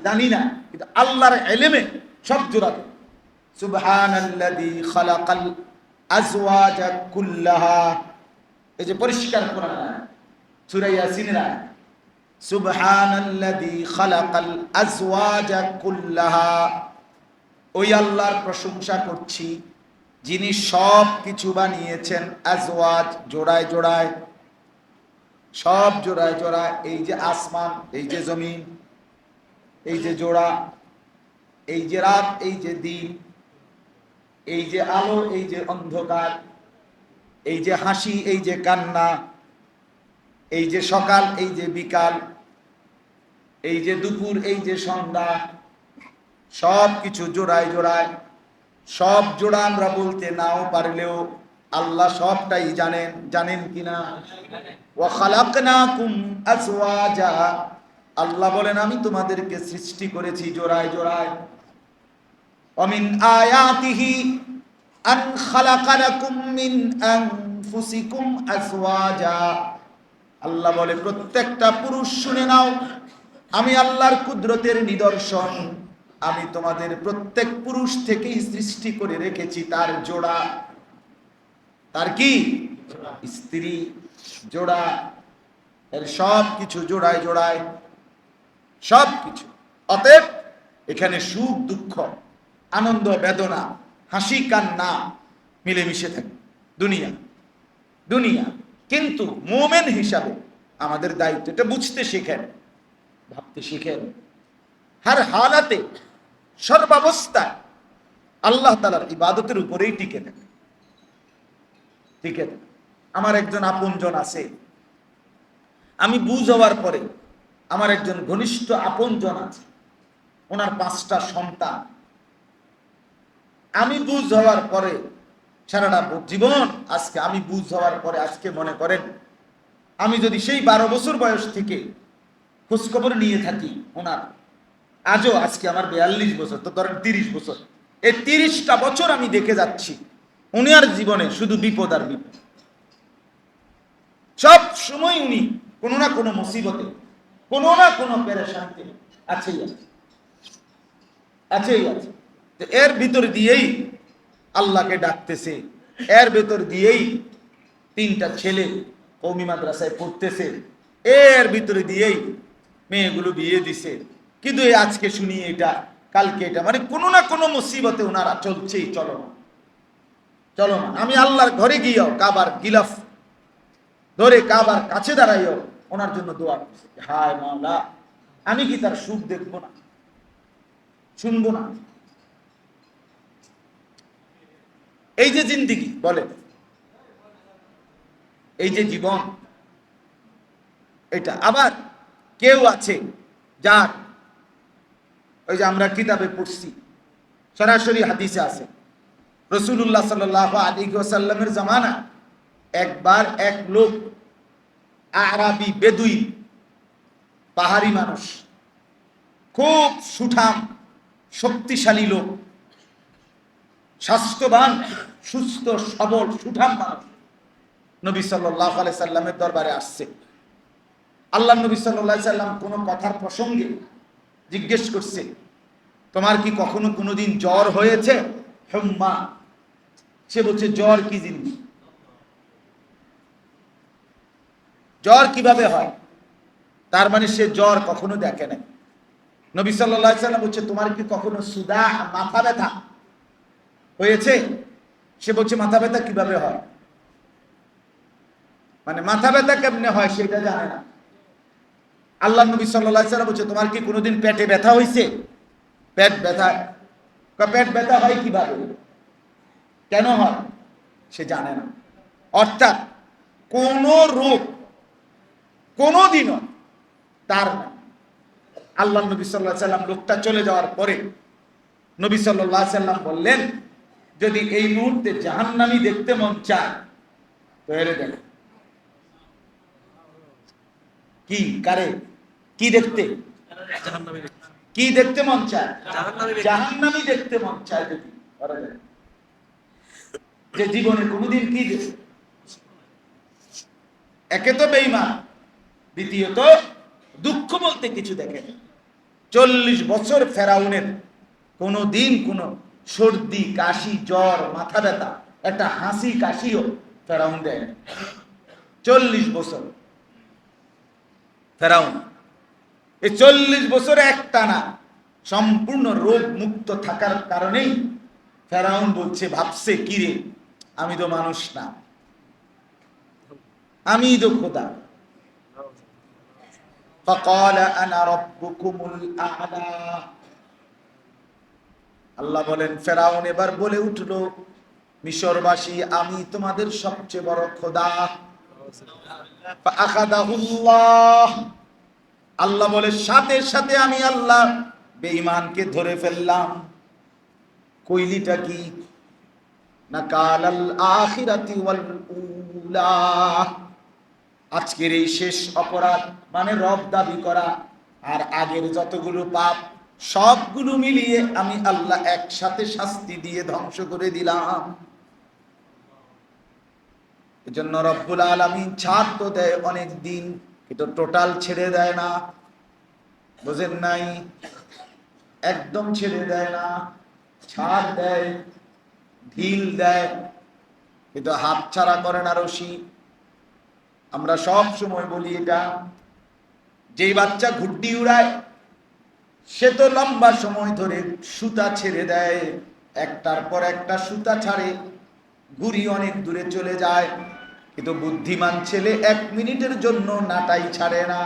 জানি না, কিন্তু আল্লাহর ইলমে সব জোড়া দেয়। সুবহানাল্লাযী খালাকাল আজওয়াজা কুল্লাহা, এই যে পরিষ্কার কোরআন সূরা ইয়াসিনের আয়াত, সুবহানাল্লাযী খালাকাল আজওয়াজা কুল্লাহা, ওই আল্লাহর প্রশংসা করছি যিনি সব কিছু বানিয়েছেন আজওয়াজ, জোড়ায় জোড়ায়, সব জোড়ায় জোড়ায়। এই যে আসমান, এই যে জমিন, এই যে জোড়া, এই যে রাত, এই যে দিন, এই যে আলো, এই যে অন্ধকার, এই যে হাসি, এই যে কান্না, এই যে সকাল, এই যে বিকাল, এই যে দুপুর, এই যে সন্ধ্যা, সব কিছু জোড়ায় জোড়ায়। সব জোড়া আমরা বলতে নাও পারলেও আল্লাহ সবটাই জানেন। জানেন কিনা? ওয়া খালাকনাকুম আজওয়াজা, আল্লাহ বলেন আমি তোমাদেরকে সৃষ্টি করেছি জোড়ায় জোড়ায়। ওয়া মিন আয়াতিহি আন খালাকা লাকুম মিন আনফুসিকুম আজওয়াজা, আল্লাহ বলে প্রত্যেকটা পুরুষ শুনে নাও, আমি আল্লাহর কুদরতের নিদর্শন, আমি তোমাদের প্রত্যেক পুরুষ থেকেই সৃষ্টি করে রেখেছি তার জোড়া। তার কি? স্ত্রী, জোড়া। এর সব কিছু জোড়ায় জোড়ায়, সব কিছু। অতএব এখানে সুখ দুঃখ, আনন্দ বেদনা, হাসি কান্না মিলেমিশে থাকে দুনিয়া দুনিয়া। কিন্তু মোমেন হিসাবে আমাদের দায়িত্ব এটা বুঝতে শিখেন, ভাবতে শিখেন, হার হালাতে সর্বাবস্থায় আল্লাহ তাআলার ইবাদতের উপরেই টিকে থাকে, টিকে থাকে। আমার একজন আপনজন আছে, আমি বুঝ হওয়ার পরে আমার একজন ঘনিষ্ঠ আপনজন আছে, ওনার 5টা সন্তান। আমি বুঝ হওয়ার পরে সারাটা জীবন, আজকে আমি বুঝ হওয়ার পরে আজকে মনে করেন আমি যদি সেই 12 বছর বয়স থেকে খোঁজখবর নিয়ে থাকি ওনার, আজও আজকে আমার 42 বছর, তো ধরেন 30 বছর, এই 30টা বছর আমি দেখে যাচ্ছি উনি আর জীবনে শুধু বিপদ আর বিপদ। সব সময় উনি কোনো না কোনো মুসিবতে, কোনো না কোনো পেরেশানিতে আছেই আছে, আছেই আছে। তো এর ভিতর দিয়েই আল্লাহকে ডাকতেছে, এর ভিতর দিয়েই 3টা ছেলে কওমি মাদ্রাসায় পড়তেছে, এর ভিতরে দিয়েই মেয়েগুলো বিয়ে দিছে। কিন্তু এই আজকে শুনি এটা, কালকে এটা, মানে কোনো না কোনো মুসিবতে ওনারা চলছেই, চলমান চলমান। আমি আল্লাহর ঘরে গিয়েও কাবার গিলাফ ধরে কাবার কাছে দাঁড়াইও ওনার জন্য দোয়া করছি, হায় মাওলা আমি কি তার সুখ দেখবো না, শুনবো না? এই যে জিন্দেগি বলে, এই যে জীবন, এটা আবার কেউ আছে যার, ওই যে আমরা কিতাবে পড়ছি, সরাসরি হাদিসে আছে, রাসূলুল্লাহ সাল্লাল্লাহু আলাইহি ওয়াসাল্লামের জামানা একবার এক লোক, আরাবি বেদুইন, পাহাড়ি মানুষ, খুব সুঠাম শক্তিশালী লোক, স্বাস্থ্যবান সুস্থ সবল সুঠাম মানুষ, নবী সাল্লাল্লাহু আলাইহি সাল্লামের দরবারে আসছে। আল্লাহ নবী সাল্লাল্লাহু আলাইহি সাল্লাম কোনো কথার প্রসঙ্গে জিজ্ঞেস করছে, তোমার কি কখনো কোনোদিন জ্বর হয়েছে? হুম্মা, সে বলছে জ্বর কি জিনিস, জ্বর কিভাবে হয়? তার মানে সে জ্বর কখনো দেখে নাই। নবী সাল্লাল্লাহু আলাইহি সাল্লাম বলছে তোমার কি কখনো সুদা, মাথা ব্যথা হয়েছে? সে বলছে মাথা ব্যথা কিভাবে হয়, মানে মাথা ব্যথা কেমনে হয় সেটা জানে না। আল্লাহ নবী সাল্লাল্লাহু আলাইহি সাল্লাম বলছে তোমার কি কোনোদিন পেটে ব্যথা হয়েছে? পেট ব্যথা, পেট ব্যথা হয় কিভাবে, কেন হয়, সে জানে না। অর্থাৎ কোন রোগ কোনদিনও তার না। আল্লাহ নবী সাল্লাল্লাহু আলাইহি সাল্লাম লোকটা চলে যাওয়ার পরে নবী সাল্লাল্লাহু আলাইহি সাল্লাম বললেন, যদি এই মুহূর্তে জাহান্নামী দেখতে মন চায় তো এরে দেখো। কি কারে কি দেখতে, কি দেখতে মন চায়? জাহান্নামী দেখতে মন চায় যদি, যে জীবনে কোনোদিন কি দেখে, একে তো বেঈমান, দ্বিতীয়ত দুঃখ বলতে কিছু দেখে, 40 বছর ফেরাউনের কোনো দিন কোনো সর্দি কাশি জ্বর মাথা ব্যথা একটা হাসি কাশিও ফেরাউন দেয় 40 বছর ফেরাউন এই 40 বছরে একটানা সম্পূর্ণ রোগ মুক্ত থাকার কারণেই ফেরাউন বলছে ভাবছে কিরে আমি তো মানুষ না আমি তো খোদা فقال انا ربكم الاعلى আল্লাহ বলেন ফেরাউন এবার বলে উঠলো মিশরবাসী আমি তোমাদের সবচেয়ে বড় খোদা ফাআখাযাহুল্লাহ আল্লাহ বলে সাথে সাথে আমি আল্লাহ বেঈমানকে ধরে ফেললাম কইলিটা কি নাকালাল আখিরাতি ওয়াল উলা আজকের এই শেষ অপরাধ মানে রব দাবি করা আর আগের যতগুলো পাপ সবগুলো মিলিয়ে আমি আল্লাহ একসাথে শাস্তি দিয়ে ধ্বংস করে দিলাম এজন্য রব্বুল আলামিন ছাড় তো দেয় অনেক দিন কিন্তু টোটাল ছেড়ে দেয় না বুঝেন নাই একদম ছেড়ে দেয় না ছাড় দেয় ঢিল দেয় কিন্তু হাত ছাড়া করে না রশি আমরা সব সময় বলি এটা যেই বাচ্চা ঘুড্ডি উড়ায় সে তো লম্বা সময় ধরে সুতা ছেড়ে দেয় একটার পর একটা সুতা ছাড়ে ঘুড়ি অনেক দূরে চলে যায় কিন্তু বুদ্ধিমান ছেলে 1 মিনিটের জন্য নাটাই ছাড়ে না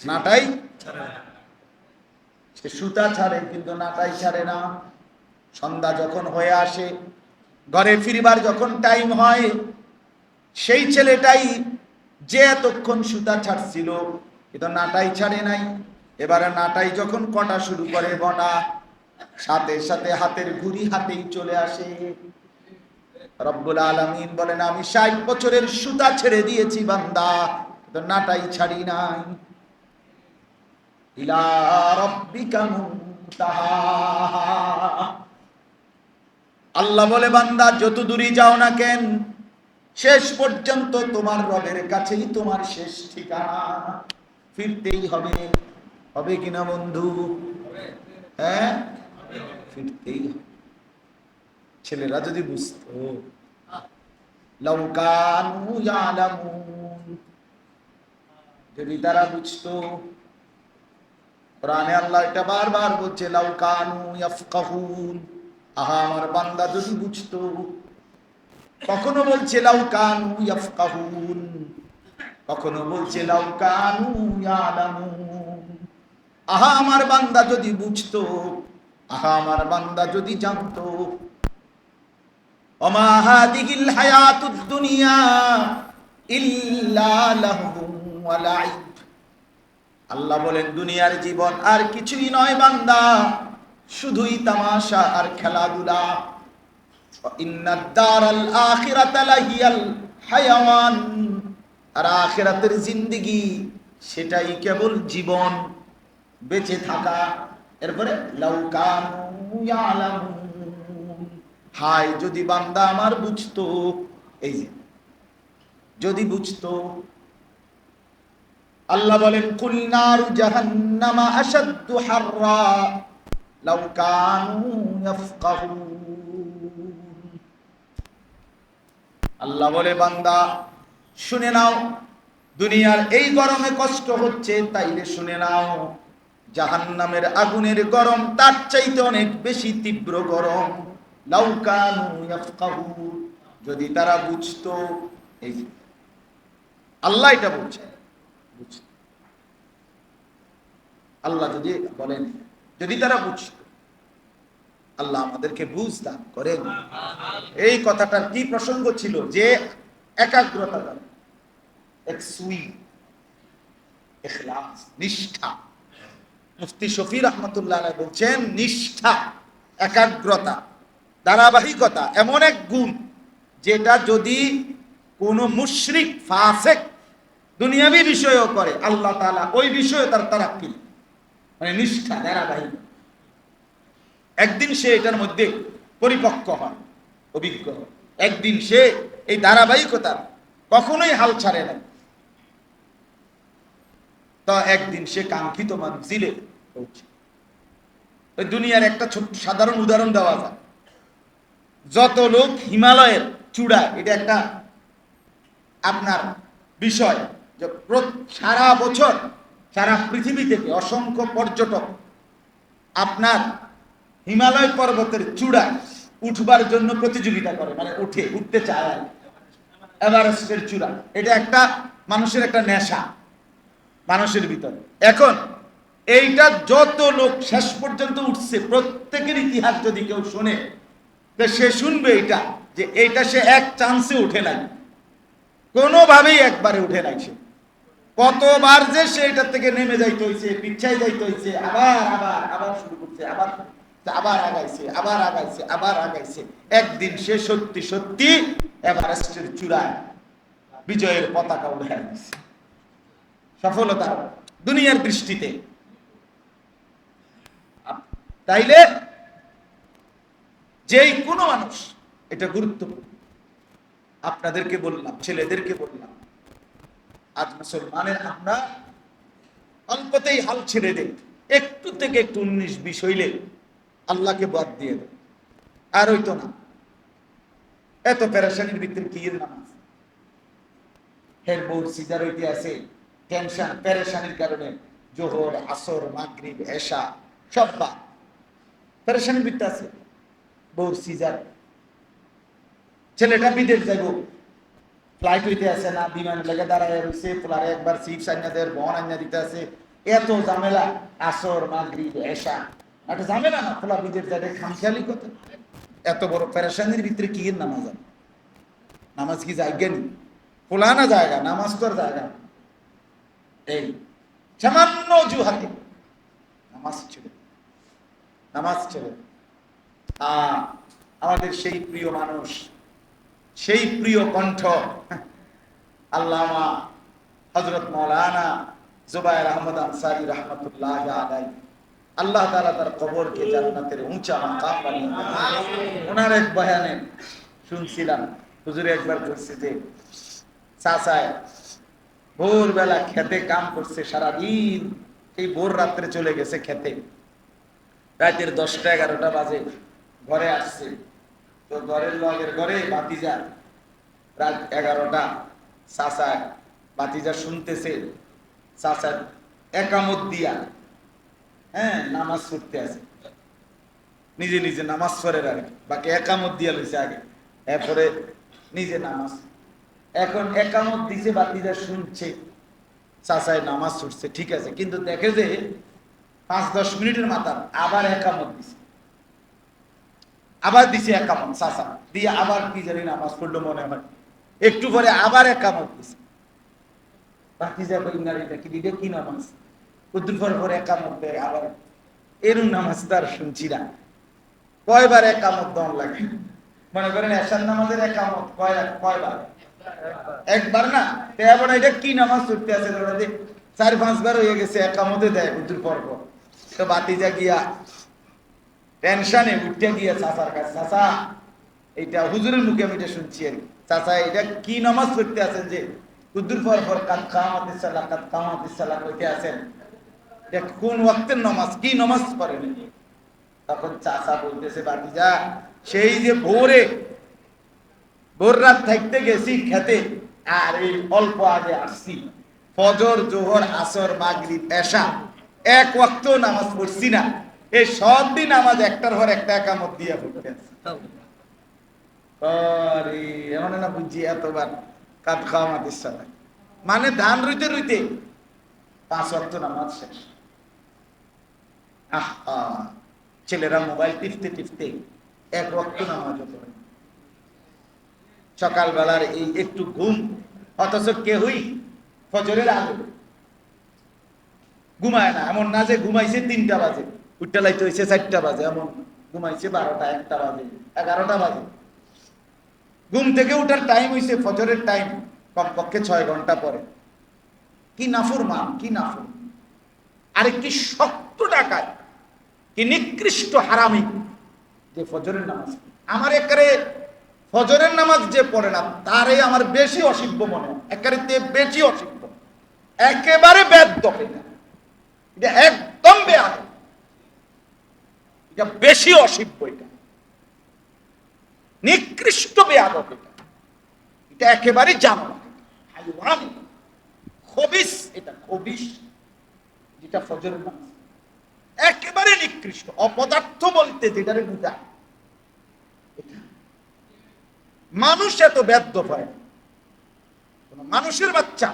নাটাই সে সুতা ছাড়ে কিন্তু নাটাই ছাড়ে না সন্ধ্যা যখন হয়ে আসে ঘরে ফিরবার যখন টাইম হয় সেই ছেলেটাই যে এতক্ষণ সুতা ছাড়ছিল কিন্তু নাটাই ছাড়ে নাই এবারে নাটাই যখন কটা শুরু করে বটা সাথে সাথে হাতের ঘুড়ি হাতেই চলে আসে রব্বুল আলামিন বলেন আমি 60 বছরের সুতা ছেড়ে দিয়েছি বান্দা কিন্তু নাটাই ছাড়ি নাই ইলা রাব্বিকা মুনতাহা আল্লাহ বলে বান্দা যত দূরই যাও না কেন শেষ পর্যন্ত তোমার রবের কাছেই তোমার শেষ ঠিকানা ফিরতেই হবে হবে কিনা বন্ধু হ্যাঁ ফিরতেই হবে ছেলেরা যদি বুঝতো লাউ কানু ইয়ালামুন যদি তারা বুঝতো কোরআনে আল্লাহ এটা বারবার বলছে লাউ কানু ইয়াফকাহুন আহা আমার বান্দা যদি বুঝতো কখনো বলছে লাউ কানু ইয়াফকাহুন কখনো বলছে লাউ কানু ইয়ালামুন আহা আমার বান্দা যদি বুঝতো আহা আমার বান্দা যদি জানতো ওমা হাদিহিল হায়াতুদ দুনিয়া ইল্লা লাহবুন ওয়া লাইব আল্লাহ বলেন দুনিয়ার জীবন আর কিছুই নয় বান্দা শুধুই তামাশা আর খেলাধুলা ইন্নাদ দারাল আখিরাতা লাহিয়াল হায়াওয়ান আর আখিরাতের জিন্দেগি সেটাই কেবল জীবন বেঁচে থাকা এরপরে লাউ কানু ইয়ালামুন হায় যদি বান্দা আমার বুঝতো এই যে যদি বুঝতো আল্লাহ বলেন কুল নারু জাহান্নামা আশাদ্দু হাররা লাউ কানু ইয়াফকাহুন আল্লাহ বলে বান্দা শুনে নাও দুনিয়ার এই গরমে কষ্ট হচ্ছে তাইলে শুনে নাও জাহান্নামের আগুনের গরম তার চাইতে অনেক বেশি তীব্র গরম লাউ কানু ইয়াফকাহুন যদি তারা বুঝতো এই আল্লাহ এটা বলছে আল্লাহ যদি বলেন যদি তারা বুঝতো আল্লাহ আমাদেরকে বুঝ দান করেন এই কথাটার কি প্রসঙ্গ ছিল যে একাগ্রতা দ্বারা একসুই ইখলাস নিষ্ঠা মুফতি শফি রহমাতুল্লাহ আলাইহি বলছেন নিষ্ঠা একাগ্রতা ধারাবাহিকতা এমন এক গুণ যেটা যদি কোনো মুশরিক ফাসিক দুনিয়াবি বিষয়ও করে আল্লাহ তাআলা ওই বিষয়ে তার তারাক্কি মানে নিষ্ঠা ধারাবাহিক একদিন সে এটার মধ্যে পরিপক্ক হয় অভিজ্ঞ একদিন সে এই ধারাবাহিকতা কখনোই হাল ছাড়ে না তো একদিন সে কাঙ্ক্ষিত মঞ্জিলে পৌঁছে। ওই দুনিয়ার একটা ছোট সাধারণ উদাহরণ দেওয়া যায়। যত লোক হিমালয়ের চূড়ায়, এটা একটা আপনার বিষয় যে সারা বছর সারা পৃথিবী থেকে অসংখ্য পর্যটক আপনার হিমালয় পর্বতের চূড়ায় উঠবার জন্য প্রতিযোগিতা করে, মানে উঠতে চায় এভারেস্টের চূড়া। এটা একটা মানুষের একটা নেশা মানুষের ভিতরে। এখন এইটা যত লোক শেষ পর্যন্ত উঠছে, প্রত্যেকের ইতিহাস যদি কেউ শুনে, সে শুনবে এটা যে এইটা সে এক চান্সে উঠে নাই, কোনোভাবেই একবারে উঠে নাই। সে কতবার যে সে এটা থেকে নেমে যাইতে হয়েছে, পিছাই যাইতে হয়েছে, আবার আবার আবার শুরু করছে, আবার আবার আগাইছে, আবার আগাইছে, আবার আগাইছে। একদিন সে সত্যি সত্যি এভারেস্টের চূড়ায় বিজয়ের পতাকা উঠে দিচ্ছে। সফলতা দুনিয়ার দৃষ্টিতে। তাইলে যেই কোনো মানুষ, এটা গুরুত্বপূর্ণ। আপনাদেরকে বললাম, ছেলেদেরকে বললাম, আজ মুসলমানের আমরা অল্পতেই হাল ছেড়ে দেই, একটু থেকে একটু 19-20 হইলে আল্লাহকে বাদ দিয়ে দেয়। আর হইতো না, এত পেরেশানির ভিতরে কি এর নামাজ, হের বউ সিজার হইতে আছে, টেনশন পেরেশানির কারণে জোহর, আসর, মাগরিব, এশা সব বা পেরেশানির ভিতরে আছে। বউর সিজার, ছেলেটা বিদেশ যাইব, ফ্লাইট হইতে আছে না, বিমান লেগে দাঁড়ায় রয়েছে, পোলারে একবার চিপস আইনা দেয়, বহন আইনা দিতে আছে, এত ঝামেলা। আসর, মাগরিব, এশা একটা ঝামেলা না, পোলা বিদেশ যাবে, খামখেয়ালি কথা। এত বড় পেরেশানির ভিতরে কি এর নামাজ? নামাজ কি জায়গা নেই? পোলা না জায়গা, নামাজ তো আর জায়গা। এই সামান্য অজুহাতে নামাজ ছেড়ে, নামাজ ছেড়ে। আমাদের সেই প্রিয় মানুষ, সেই প্রিয় কণ্ঠ আল্লামা হযরত মাওলানা জুবায়ের আহমদ আনসারী রাহমাতুল্লাহ আলাইহি, আল্লাহ তাআলা তার কবরকে জান্নাতের উঁচা মাকাম বানিয়ে দেন। ওনার এক বয়ানে শুনছিলাম, হুজুর একবার করছে যে চাচায় ভোরবেলা খেতে কাম করছে সারাদিন, এই ভোর রাত্রে চলে গেছে খেতে, রাতের 10টা-11টা বাজে ঘরে আসছে। তো ঘরের লগের ঘরে ভাতিজা, রাত 11টা, চাচা ভাতিজা শুনতেছে, চাচা একামত দিয়া নামাজ পড়তে আছে, নিজে নিজে নামাজ পড়ে আর কি, বাকি একামত দিয়া লইছে আগে, এরপরে নিজে নামাজ। এখন একামত দিছে, ভাতিজা শুনছে, চাচায় নামাজ পড়ছে, ঠিক আছে, কিন্তু দেখে যে 5-10 মিনিটের মাথা আবার একামত দিছে, আবার দিছে একামত, চাচা দিয়ে আবার কি জানি নামাজ পড়লো মনে হয়, একটু পরে আবার একামত দিছে। ভাতিজা কই নারীটা কি দিবে, কি নামাজ? উদ্দুর পর একামত দেয় আবার, এরম নামাজ তার শুনছি না। কয়বার একামত দন লাগে? মনে করেন এশার নামাজের একামত কয়বার? একবার না। এবার এটা কি নামাজ পড়তে আছে? 4-5 বার হয়ে গেছে, একামতে দেয় উদ্দুর পর। তো ভাতিজা গিয়া টেনশনে উঠতে গিয়া চাচার কাছে, চাচা এইটা হুজুরের মুখে আমি এটা শুনছি আর কি, চাচা এটা কি নামাজ পড়তে আছেন যে উদ্দুর পর কাদ কামাতিস সালাহ, কাদ কামাতিস সালাহ কইতে আছেন? এটা কোন ওয়াক্তের নামাজ, কি নামাজ পড়েন? তখন চাচা বলতেছে, ভাতিজা সেই যে ভোর রাত থাকতে গেছি খেতে, আর এই অল্প আগে আসছি, ফজর, জোহর, আসর, মাগরিব, এশা এক ওয়াক্ত নামাজ পড়ছি না, এই সব দিন নামাজ একটার পর একটা একামত দিয়া পড়তে আছে। এমন না বুঝছি এতবার কাদ কামাতিস সালাহ মানে ধান রুইতে রুইতে 5 ওয়াক্ত নামাজ শেষ। ছেলেরা মোবাইল টিপতে টিপতে 1 ওয়াক্ত নামাজ পড়ে। সকালবেলার এই একটু ঘুম, অথচ কেউই ফজরের আগে ঘুমায় না। এমন না যে ঘুমাইছে 3টা বাজে, উঠতে লাইতে হয়েছে 4টা বাজে, এমন ঘুমাইছে 12টা, 1টা বাজে, 11টা বাজে। ঘুম থেকে উঠার টাইম হয়েছে ফজরের টাইম, কমপক্ষে 6 ঘন্টা পরে। কি নাফরমান, কি নাফর! আরেকটি শক্ত ডাকায়, কি নিকৃষ্ট হারামি যে ফজরের নামাজ। আমার একারে ফজরের নামাজ যে পড়ে না, তারে আমার বেশি অসিব্য মনে হয়, একারে বেশি অসিব্য। একেবারে বেয়াদব, এটা একদম বেয়াদব, এটা বেশি অসভ্য, এটা নিকৃষ্ট বেয়াদব, এটা একেবারে জানোয়ার, হাইওয়ান, খবিস, এটা খবিস, যেটা ফজরের নামাজ একেবারে নিকৃষ্ট, অপদার্থ বলতে যেটারে বুঝায়। মানুষ এত বেয়াদব হয় না, মানুষের বাচ্চা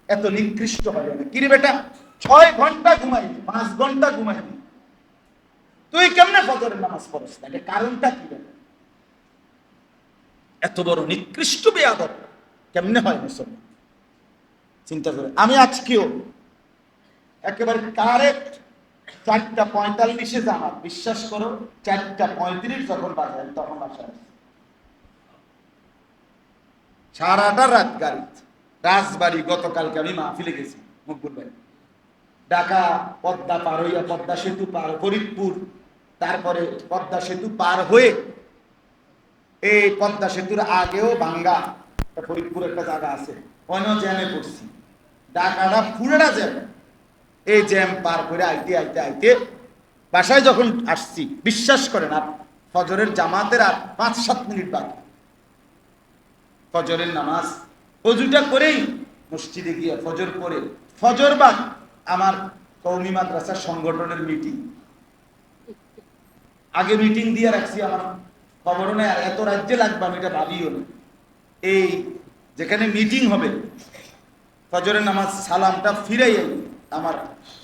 এত নিকৃষ্ট হয় না। কিরে বেটা, 6 ঘন্টা ঘুমাইনি, 5 ঘন্টা ঘুমাইনি, তুই কেমনে ফজরের নামাজ পড়ছ না? এটা কারণটা কি? এত বড় নিকৃষ্ট বেয়াদব কেমনে হয় মুসলমান? চিন্তা করে। আমি আজকেও একেবারে কারেক্ট 4:45 জামাত, বিশ্বাস করো 4:35 যখন বাজায় তখন বাসায় সারাটা রাত গাড়ি, রাজবাড়ি। গতকালকে আমি মাহফিলে গেছি, মকবুল ভাই, ঢাকা পদ্মা পার হইয়া, পদ্মা সেতু পার, ফরিদপুর, তারপরে পদ্মা সেতু পার হয়ে, এই পদ্মা সেতুর আগেও ভাঙ্গা ফরিদপুর একটা জায়গা আছে, অন্য জ্যামে পড়ছি, ঢাকাটা পুরোটা জ্যাম। এই জ্যাম পার করে আইতে আইতে আইতে বাসায় যখন আসছি, বিশ্বাস করেন, আর ফজরের জামাতের আর 5-7 মিনিট বাকি, ফজরের নামাজ অজুটা করেই মসজিদে গিয়ে ফজর পড়ে, ফজর বাদ আমার কওমি মাদ্রাসার সংগঠনের মিটিং, আগে মিটিং দিয়ে রাখছি, আমার খবরও নেই, আর এত রাজ্যে লাগবে আমি এটা ভাবিও না। এই যেখানে মিটিং হবে, ফজরের নামাজ সালামটা ফিরাই আমার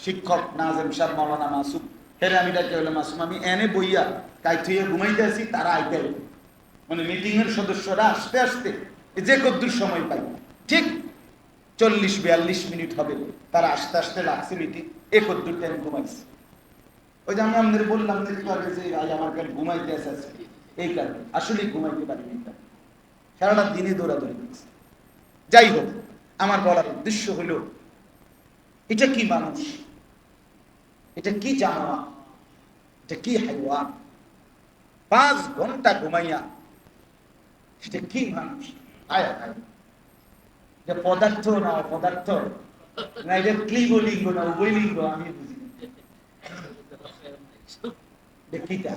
শিক্ষক নাজেম সাহেব, মাওলানা মাসুম, হেরে আমি ডাকে হলো মাসুম, আমি এনে বইয়া কাইথুয়ে ঘুমাইতে আসি, তারা আইতে, মানে মিটিং এর সদস্যরা আসতে আসতে যে কদ্দুর সময় পাই, ঠিক 40-42 মিনিট হবে, তারা আসতে আসতে লাগছে মিটিং, এ কদ্দুর টাইম ঘুমাইছে। ওই যে আমি আপনাদের বললাম যে ভাই আমার কাছে ঘুমাইতে আসে, এই কারণে আসলে ঘুমাইতে পারিনি, সারাটা দিনে দৌড়াদৌড়ি করছে। যাই হোক, আমার বলার উদ্দেশ্য হলো, এটা কি মানুষ, এটা কি জানোয়ার, এটা কি হাইওয়ান, 5 ঘন্টা ঘুমাইয়া, এটা কি মানুষ? আয় আয়, এটা পদার্থ না অপদার্থ না, এটা ক্লিবলিঙ্গ না উভয়লিঙ্গ, আমি বুঝি দেখিটা।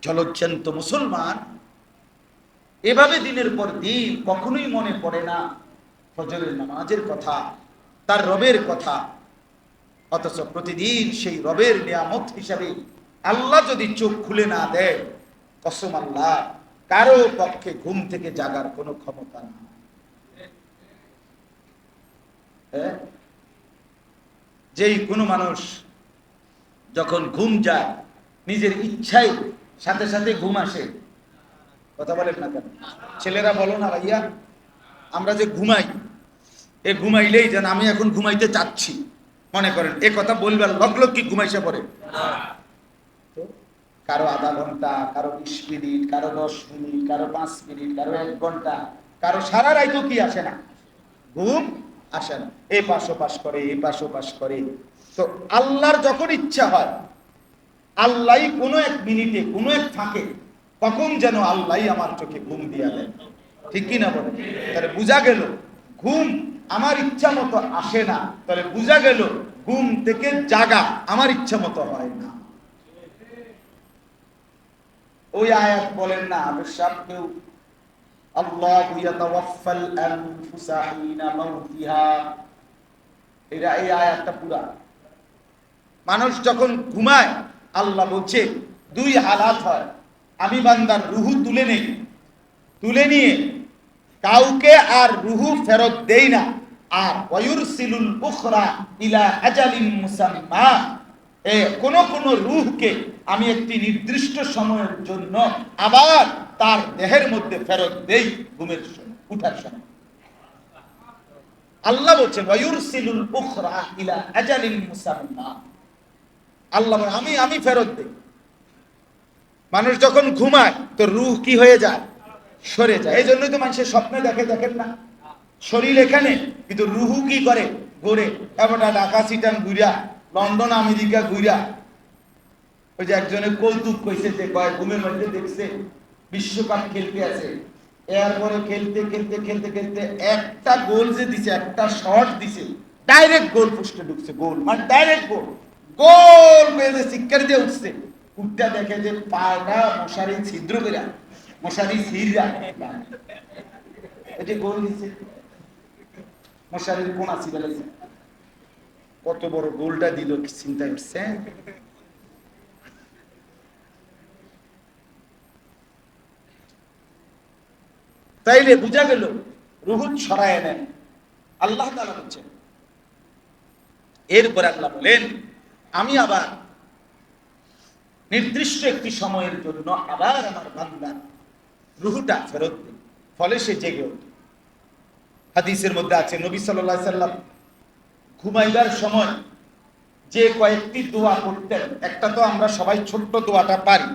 জলজ্জান্ত মুসলমান এভাবে দিনের পর দিন কখনোই মনে পড়ে না ফজরের নামাজের কথা, তার রবের কথা, অথচ প্রতিদিন সেই রবের নিয়ামত হিসাবে আল্লাহ যদি চোখ খুলে না দেয়, কসম আল্লাহ, কারো পক্ষে ঘুম থেকে জাগার কোনো ক্ষমতা না। যেই কোনো মানুষ যখন ঘুম যায়, নিজের ইচ্ছাই সাথে সাথে ঘুম আসে, কথা বলেন না কেন? ছেলেরা বলো না ভাইয়া, আমরা যে ঘুমাই, এ ঘুমাইলেই যেন আমি এখন ঘুমাইতে চাচ্ছি মনে করেন, এ কথা বলবার লগ্লগ কি ঘুমাইছে পরে? কারো আধা ঘন্টা, কারো 20 মিনিট, কারো 10 মিনিট, কারো 5 মিনিট, কারো 1 ঘন্টা, কারো সারা রাইতো কি আসে না, ঘুম আসে না, এ পাশো পাশ করে, এ পাশো পাশ করে। তো আল্লাহর যখন ইচ্ছা হয়, আল্লাহ কোনো এক মিনিটে, কোনো এক ফাঁকে, কখন যেন আল্লাহ আমার চোখে ঘুম দিয়া দেয়, ঠিক কিনা বলে? তাহলে বোঝা গেল ঘুম আমার ইচ্ছা মতো আসে না, তাহলে বোঝা গেল ঘুম থেকে জাগা আমার ইচ্ছা মতো হয় না। ওই আয়াত বলেন না, আবেশাব কেউ, আল্লাহু ইয়াতাওয়াফাল আনফুসা হিনা মাউতিহা, এটা এই আয়াতটা পুরা। মানুষ যখন ঘুমায়, আল্লাহ বলছে 2 হালাত হয়, আমি বান্দার রুহু তুলে নেই, তুলে নিয়ে কাউকে আর রুহু ফেরত দেই না, আর ওয়ায়ুরসিলুল উখরা ইলা আজালিন মুসাম্মা, কোন কোন রূহকে আমি একটি নির্দিষ্ট সময়ের জন্য আবার তার দেহের মধ্যে ফেরত দেই, ঘুমের সময়, উঠার সময়। আল্লাহ বলছেন ওয়ায়ুরসিলুল উখরা ইলা আজালিন মুসাম্মা, আল্লাহ আমি ফেরত দেই। মানুষ যখন ঘুমায় তো রূহ কি হয়ে যায়? সরে যায়। এই জন্যই তো মানুষের স্বপ্নে দেখে, দেখেন না, শরীর এখানে কিন্তু রুহু কি করে? ঘুরে। এবারটা ঢাকা সিটান ঘুরা, লন্ডন আমেরিকা ঘুরা। ওই যে একজনের কৌতুক কইছে যে ঘুমের মধ্যে দেখছে বিশ্বকাপ খেলতে আছে, এরপরে খেলতে খেলতে খেলতে খেলতে একটা গোল যে দিছে, একটা শট দিছে, ডাইরেক্ট গোল পোস্টে ঢুকছে, গোল মানে ডাইরেক্ট গোল, গোল মেরে শিক্ষার দিয়ে উঠছে, উঠটা দেখে যে পাটা মশারি ছিদ্র করে, মশারি ছিঁড়া, এটি গোল দিছে, মশারির কোনা ছিঁড়া লাগছে। কত বড় গোলটা দিল কি চিন্তা করছে? তাইলে বুঝা গেল রুহুত সরায় নেন আল্লাহ তাআলা বলছেন। এরপর আল্লাহ বলেন আমি আবার নির্দিষ্ট একটি সময়ের জন্য আবার আমার বান্দা রুহুটা ফেরত দিই, ফলে সে জেগে ওঠে। হাদিসের মধ্যে আছে নবী সাল্লাল্লাহু আলাইহি সাল্লাম ঘুমাইবার সময় যে কয়েকটি দোয়া করতেন, একটা তো আমরা সবাই ছোট্ট দোয়াটা পারি,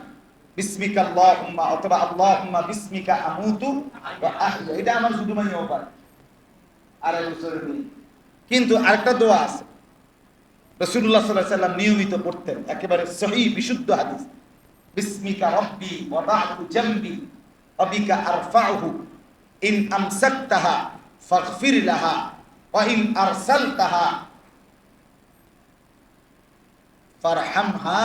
বিসমিকা আল্লাহুম্মা অথবা আল্লাহুম্মা বিসমিকা আমুতু ওয়া আহইয়া, এটা আমার শুধু মাইয়াও পারে, আর বছরের নেই। কিন্তু আরেকটা দোয়া আছে রাসূলুল্লাহ সাল্লাল্লাহু আলাইহি সাল্লাম নিয়মিত পড়তেন, একেবারে সহিহ বিশুদ্ধ হাদিস, বিসমিকা রাব্বি ওয়া বা'তু জামবি ওয়া বিকা আরফাউহু ইন আমসাকতাহা ফাগফির লাহা ওয়া ইন আরসালতাহা ফারহামহা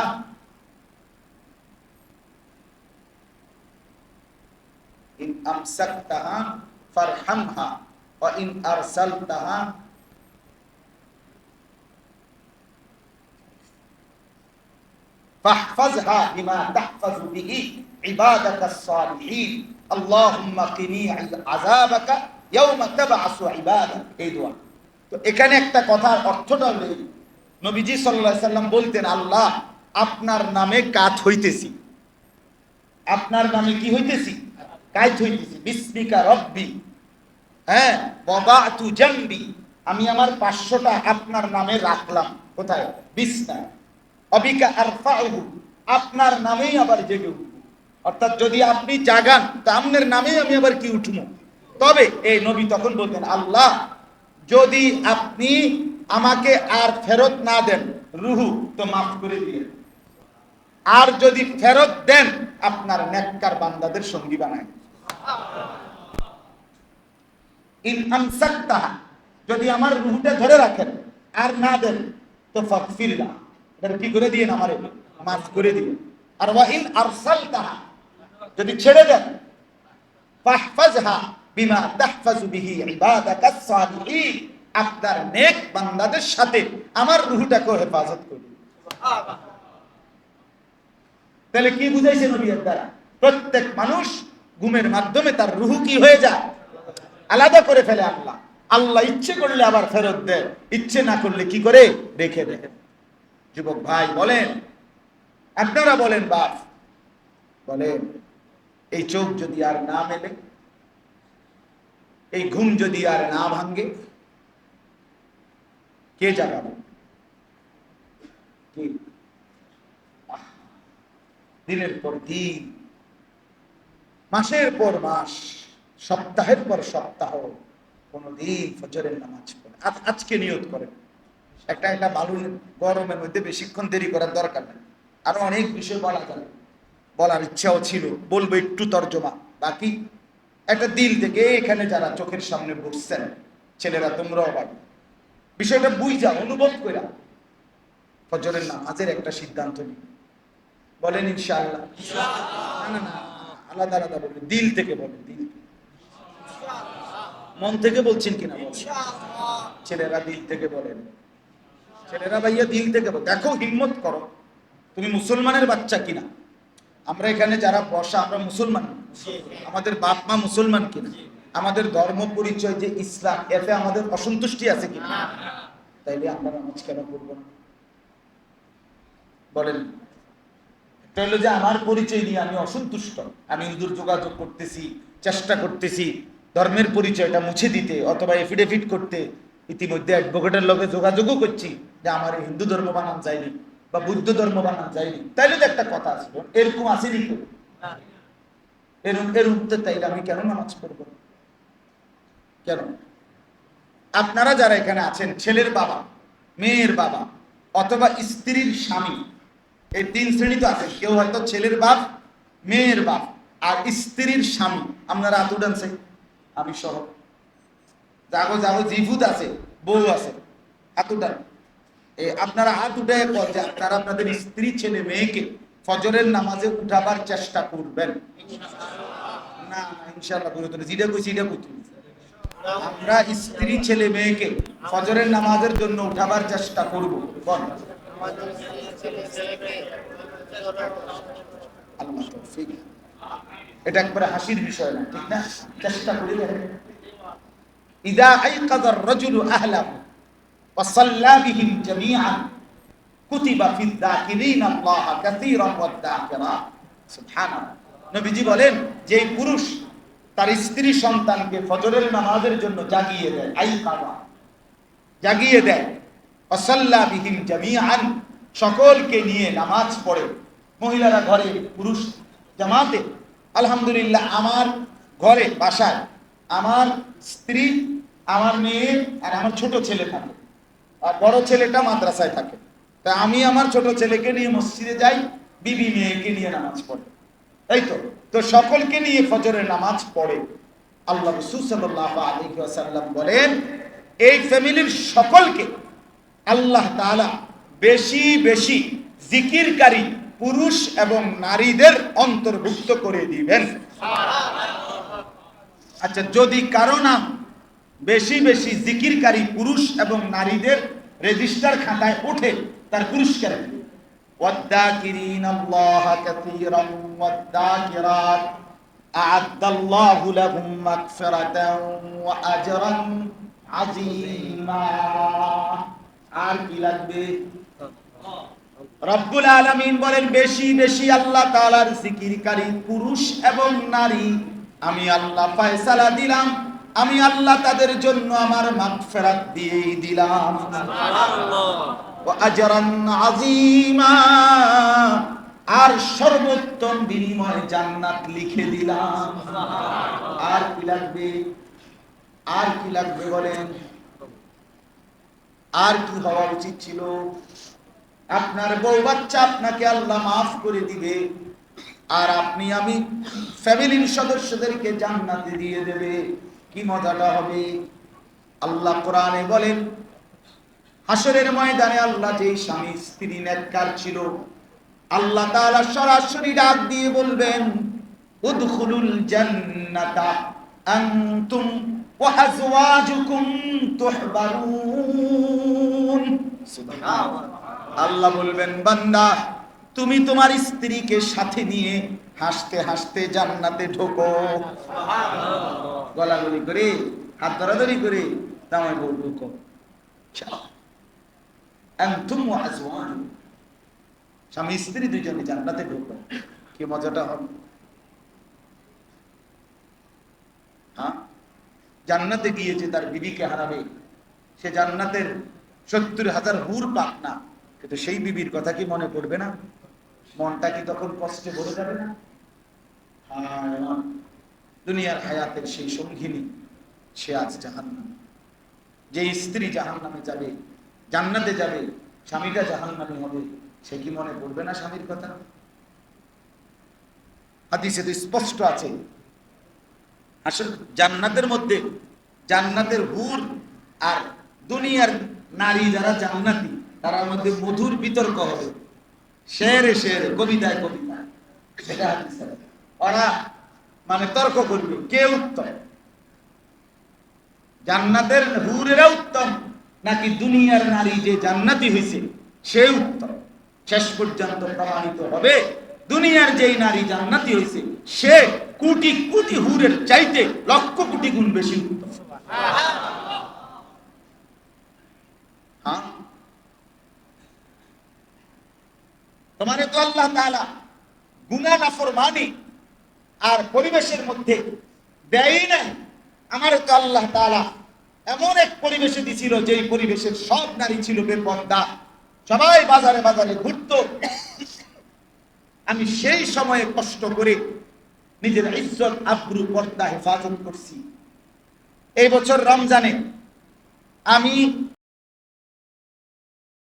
ইন আমসাকতাহা ফারহামহা ওয়া ইন আরসালতাহা ফাহফাজহা বিমা তাহফাজু বিহি ইবাদাকাস সালিহিন আল্লাহুম্মা কিনি আযাবাকা ইয়াওমা তাবআসু ইবাদাক। এই দোয়া। তো এখানে একটা কথার অর্থটা হলো নবীজি সাল্লাল্লাহু আলাইহি সাল্লাম বলতেন, আল্লাহ আপনার নামে কাত হইতেছি, আপনার নামে কি হইতেছি? কাত হইতেছি। বিসমিকা রব্বি, হ্যাঁ, ওয়াদাতু জামবি, আমি আমার 500টা আপনার নামে রাখলাম। কোথায়? বিছনায়। অবিকা আরফাউহু, আপনার নামেই আবার জেগে উঠব। অর্থাৎ যদি আপনি জাগান তা আপনার নামেই আমি আবার কি উঠবো। তবে এই নবী তখন বলতেন, আল্লাহ যদি আপনি আমাকে আর ফেরত না দেন রুহু, তো মাফ করে দিলেন, আর যদি ফেরত দেন আপনার নেককার বান্দাদের সঙ্গী বানায়। ইন আমসাকতাহা, যদি আমার রুহুটা ধরে রাখেন আর না দেন তো ফাগফিরলা, এটা কি করে দিয়েন, আমারে মাফ করে দিন। আর ওয়া ইন আরসালতাহা, যদি ছেড়ে দেন, ফাহফাজহা বিমা তাহফাজু বিহি ইবাদাকাস সালিহিন, আপনার নেক বান্দাদের সাথে আমার রুহটাকে হেফাজত করুন। তাহলে কি বুঝাইছে নবীর দ্বারা? প্রত্যেক মানুষ ঘুমের মাধ্যমে তার রুহু কি হয়ে যায়, আলাদা করে ফেলে। আল্লাহ আল্লাহ ইচ্ছে করলে আবার ফেরত দেয়, ইচ্ছে না করলে কি করে রেখে দেয়। যুবক ভাই বলেন, আপনারা বলেন, বাপ বলেন, এই চোখ যদি আর না মেলে, এই ঘুম যদি আর না ভাঙ্গে, কে জাগাবে? কে? দিনের পর দিন, মাসের পর মাস, সপ্তাহের পর সপ্তাহ কোনদিন ফজরের নামাজ পড়ে। আজকে নিয়ত করেন, একটা ভালো গরমের মধ্যে বেশিক্ষণ দেরি করার দরকার নেই। আরো অনেক বিষয় বলা যাবে, বলার ইচ্ছাও ছিল, বলবো একটু তর্জমা। বাকি একটা দিল থেকে এখানে যারা চোখের সামনে বসছেন, ছেলেরা তোমরাও পাবে, বিষয়টা বুঝা অনুভব করে ফজরের নামাজের একটা সিদ্ধান্ত নিই। বলেন ইনশাআল্লাহ? না না না, আলাদা আলাদা বলবেন, দিল থেকে বলেন, দিল মন থেকে বলছেন কিনা বলেন। ছেলেরা দিল থেকে বলেন, ছেলেরা ভাইয়া দিল থেকে বল। দেখো, হিম্মত করো, তুমি মুসলমানের বাচ্চা কিনা। আমরা এখানে যারা বসা, আমরা মুসলমান, আমাদের বাপ মা মুসলমান কিনা, আমাদের ধর্ম পরিচয় যে ইসলাম, এতে আমাদের অসন্তুষ্টি আছে কিনা, তাইলে আমরা নামাজ কেন করব না? বলেন। এটা হলো যে আমার পরিচয় নিয়ে আমি অসন্তুষ্ট, আমি হুজুর যোগাযোগ করতেছি, চেষ্টা করতেছি ধর্মের পরিচয়টা মুছে দিতে, অথবা এফিডেভিট করতে, ইতিমধ্যে অ্যাডভোকেটের লগে যোগাযোগও করছি যে আমার হিন্দু ধর্ম বানান যায়নি বা বৌদ্ধ ধর্ম বানান যায়নি। তাইলে তো একটা কথা আছে, এরকম আসেনি কেউ, এর উত্তর, তাইলে আমি কেন নামাজ পড়ব? কেন? আপনারা যারা এখানে আছেন, ছেলের বাবা, মেয়ের বাবা, অথবা স্ত্রীর স্বামী, এই 3 শ্রেণী তো আছে। কেউ হয়তো ছেলের বাপ, মেয়ের বাপ, আর স্ত্রীর স্বামী, আপনারা হাত উঠানছে, আমি সহ যাগো যাগো জিভুত আছে, বউ আছে, হাত উঠান। আপনারা হাত উঠে যে আপনারা আপনাদের স্ত্রী ছেলে মেয়েকে ফজরের নামাজে উঠাবার চেষ্টা করবেন। না ইনশাআল্লাহ করে তো যেটা কইছি এটা কইছি, আমরা স্ত্রী ছেলে মেয়েকে ফজরের নামাজের জন্য উঠাবার চেষ্টা করব। আল্লাহ তৌফিক। এটা একবারে হাসির বিষয় না, ঠিক না? চেষ্টা করি দেখেন। ইদা আইকাযা আর-রাজুলু আহলাহু ওয়া সাল্লা বিহিম জামিআন কুতিবা ফিয-যাকিরিনা আল্লাহ কাসীরান ওয়াদ-যাকিরাত। সুবহানাল্লাহ। নবীজি বলেন যে এই পুরুষ তার স্ত্রী সন্তানকে ফজরের নামাজের জন্য জাগিয়ে দেয়, আইকাযা জাগিয়ে দেয়, ওয়া সাল্লা বিহিম জামিআন সকলকে নিয়ে নামাজ পড়ে, মহিলারা ঘরে পুরুষ জামাতে। আলহামদুলিল্লাহ আমার ঘরে বাসায় আমার স্ত্রী, আমার মেয়ে আর আমার ছোট ছেলে থাকে, আর বড় ছেলেটা মাদ্রাসায় থাকে। তা আমি আমার ছোট ছেলেকে নিয়ে মসজিদে যাই, বিবি মেয়েকে নিয়ে নামাজ পড়ে, তাই তো। তো সকলকে নিয়ে ফজরের নামাজ পড়ে। আল্লাহ রাসূল সাল্লাল্লাহু আলাইহি ওয়াসাল্লাম বলেন এই ফ্যামিলির সকলকে আল্লাহ তাআলা বেশি বেশি জিকিরকারী পুরুষ এবং নারীদের অন্তর্ভুক্ত করে দিবেন। আচ্ছা, যদি কারো নাম বেশি বেশি জিকিরকারী পুরুষ এবং নারীদের রেজিস্টার খাতায় ওঠে, তার পুরস্কার কি? ওয়াদ্দাকিরিনাল্লাহ কাসীরান ওয়াদ্দাকিরাত আ'আদ্দাল্লাহু লাহুম মাগফিরাতান ওয়া আজরান আযীমা। আর কি লাগবে? রব্বুল আলামিন বলেন বেশি বেশি আল্লাহ তাআলার জিকিরকারী পুরুষ এবং নারী আমি আল্লাহ ফয়সালা দিলাম, আমি আল্লাহ তাদের জন্য আমার মাগফিরাত দিয়েই দিলাম। সুবহানাল্লাহ। ওয়া আজরান আযীমা, আর সর্বোত্তম বিনিময় জান্নাত লিখে দিলাম। আর কি লাগবে? আর কি লাগবে বলেন? আর কি হওয়া উচিত ছিল? আপনার বউ বাচ্চা আপনাকে আল্লাহ মাফ করে দিবে, আর আপনি আমি ফ্যামিলির সদস্যদেরকে জান্নাতে দিয়ে দেবে। কি মজাটা হবে! আল্লাহ কোরআনে বলেন হাসরের ময়দানে আল্লাহ যেই স্বামী স্ত্রী নেককার ছিল, আল্লাহ তাআলা সরাসরি ডাক দিয়ে বলবেন উদখুলুল জান্নাতা আনতুম ওয়া আজওয়াজুকুম তুহবারুন। সুবহানাল্লাহ। আল্লাহ বলবেন বান্দা তুমি তোমার স্ত্রীকে সাথে নিয়ে হাসতে হাসতে জান্নাতে ঢোকো। সুবহানাল্লাহ। গলাগলি করে হাত ধরাধরি করে জামাই বউ ঢোকো। আনতুম ওয়া আজওয়াজুকুম, স্বামী স্ত্রী দুইজনে জান্নাতে ঢোকো। কি মজাটা হবে! হ্যাঁ, জান্নাতে গিয়েছে তার বিবিকে হারাবে, সে জান্নাতের ৭০,০০০ হুর পাক না, কিন্তু সেই বিবির কথা কি মনে পড়বে না? মনটা কি তখন কষ্টে ভরে যাবে না? দুনিয়ার হায়াতের সেই সঙ্গিনী সে আজ জাহান্নামে। যে স্ত্রী জাহান্নামে যাবে, জান্নাতে যাবে, স্বামীটা জাহান্নামে হবে, সে কি মনে পড়বে না স্বামীর কথা? হাদিসে তো স্পষ্ট আছে আসলে জান্নাতের মধ্যে জান্নাতের হুর আর দুনিয়ার নারী যারা জান্নাতি তার মধ্যে মধুর বিতর্ক হবে, শেরে শেরে, কবিতায় কবিতায়। সেটা হাদিসে ওরা মানে তর্ক করবে কে উত্তম, জান্নাতের হুরেরা উত্তম নাকি দুনিয়ার নারী যে জান্নাতি হয়েছে সে উত্তম। শেষ পর্যন্ত প্রমাণিত হবে দুনিয়ার যেই নারী জান্নাতি হয়েছে সে কোটি কোটি হুরের চাইতে লক্ষ কোটি গুণ বেশি উত্তম। হ্যাঁ, তোমারে তো আল্লাহ তাআলা গুনাহ নাফরমানি আর পরিবেশের মধ্যে দেয়ই নাই। আমার তো আল্লাহ তাআলা এমন এক পরিবেশে দিছিল যেই পরিবেশের সব নারী ছিল বেপর্দা, সবাই বাজারে বাজারে ঘুরতো। আমি সেই সময়ে কষ্ট করে নিজের ইজ্জত আবরু পর্দা হেফাজত করছি। এই বছর রমজানে আমি